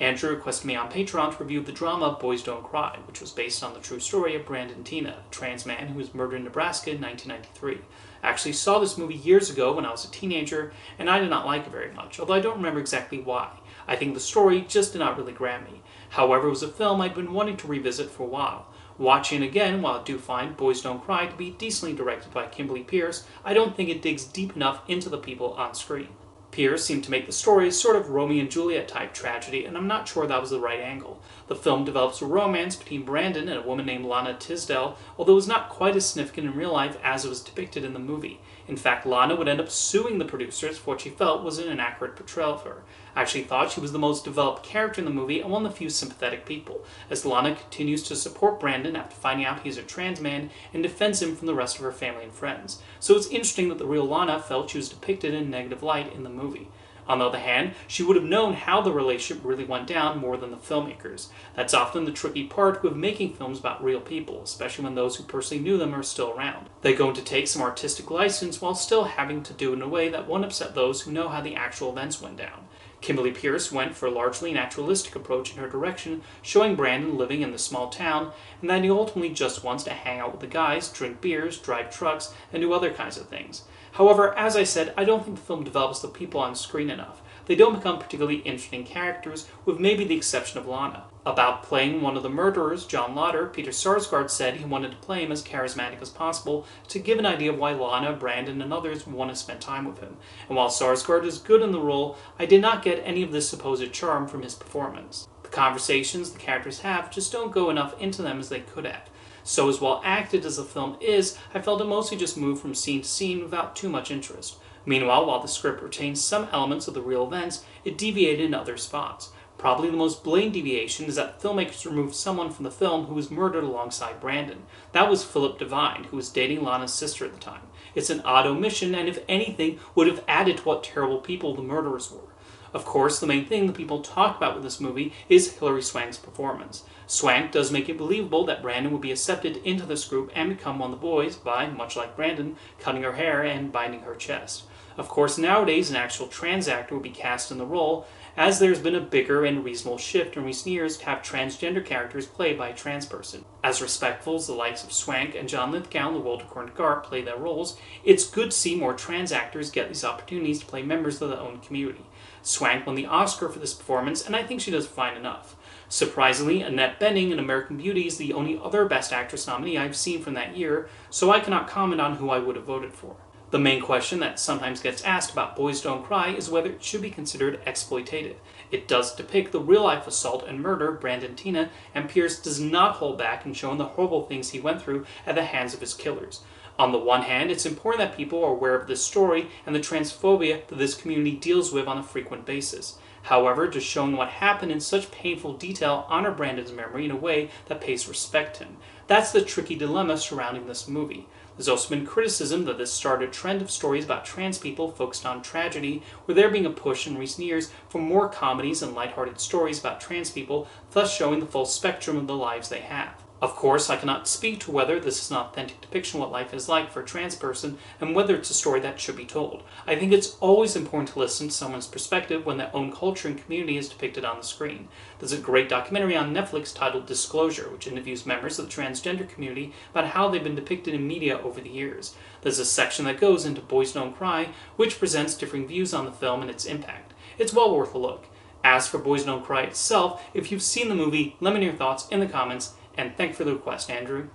Andrew requested me on Patreon to review the drama Boys Don't Cry, which was based on the true story of Brandon Teena, a trans man who was murdered in Nebraska in 1993. I actually saw this movie years ago when I was a teenager, and I did not like it very much, although I don't remember exactly why. I think the story just did not really grab me. However, it was a film I'd been wanting to revisit for a while. Watching it again, while I do find Boys Don't Cry to be decently directed by Kimberly Peirce, I don't think it digs deep enough into the people on screen. Peirce seemed to make the story a sort of Romeo and Juliet type tragedy, and I'm not sure that was the right angle. The film develops a romance between Brandon and a woman named Lana Tisdale, although it was not quite as significant in real life as it was depicted in the movie. In fact, Lana would end up suing the producers for what she felt was an inaccurate portrayal of her. I actually thought she was the most developed character in the movie and one of the few sympathetic people, as Lana continues to support Brandon after finding out he's a trans man and defends him from the rest of her family and friends. So it's interesting that the real Lana felt she was depicted in a negative light in the movie. On the other hand, she would have known how the relationship really went down more than the filmmakers. That's often the tricky part with making films about real people, especially when those who personally knew them are still around. They go to take some artistic license while still having to do it in a way that won't upset those who know how the actual events went down. Kimberly Peirce went for a largely naturalistic approach in her direction, showing Brandon living in the small town, and that he ultimately just wants to hang out with the guys, drink beers, drive trucks, and do other kinds of things. However, as I said, I don't think the film develops the people on screen enough. They don't become particularly interesting characters, with maybe the exception of Lana. About playing one of the murderers, John Lauder, Peter Sarsgaard said he wanted to play him as charismatic as possible to give an idea of why Lana, Brandon, and others want to spend time with him. And while Sarsgaard is good in the role, I did not get any of this supposed charm from his performance. The conversations the characters have just don't go enough into them as they could have. So as well acted as the film is, I felt it mostly just moved from scene to scene without too much interest. Meanwhile, while the script retains some elements of the real events, it deviated in other spots. Probably the most blatant deviation is that the filmmakers removed someone from the film who was murdered alongside Brandon. That was Philip Devine, who was dating Lana's sister at the time. It's an odd omission, and if anything, would have added to what terrible people the murderers were. Of course, the main thing that people talk about with this movie is Hilary Swank's performance. Swank does make it believable that Brandon would be accepted into this group and become one of the boys by, much like Brandon, cutting her hair and binding her chest. Of course, nowadays an actual trans actor would be cast in the role, as there's been a bigger and reasonable shift in recent years to have transgender characters played by a trans person. As respectful as the likes of Swank and John Lithgow and The World According to Garp play their roles, it's good to see more trans actors get these opportunities to play members of their own community. Swank won the Oscar for this performance, and I think she does fine enough. Surprisingly, Annette Bening in American Beauty is the only other Best Actress nominee I've seen from that year, so I cannot comment on who I would have voted for. The main question that sometimes gets asked about Boys Don't Cry is whether it should be considered exploitative. It does depict the real-life assault and murder of Brandon Teena, and Peirce does not hold back in showing the horrible things he went through at the hands of his killers. On the one hand, it's important that people are aware of this story and the transphobia that this community deals with on a frequent basis. However, just showing what happened in such painful detail honor Brandon's memory in a way that pays respect to him. That's the tricky dilemma surrounding this movie. There's also been criticism that this started a trend of stories about trans people focused on tragedy, where there being a push in recent years for more comedies and lighthearted stories about trans people, thus showing the full spectrum of the lives they have. Of course, I cannot speak to whether this is an authentic depiction of what life is like for a trans person and whether it's a story that should be told. I think it's always important to listen to someone's perspective when their own culture and community is depicted on the screen. There's a great documentary on Netflix titled Disclosure, which interviews members of the transgender community about how they've been depicted in media over the years. There's a section that goes into Boys Don't Cry, which presents differing views on the film and its impact. It's well worth a look. As for Boys Don't Cry itself, if you've seen the movie, let me know your thoughts in the comments. And thank you for the request, Andrew.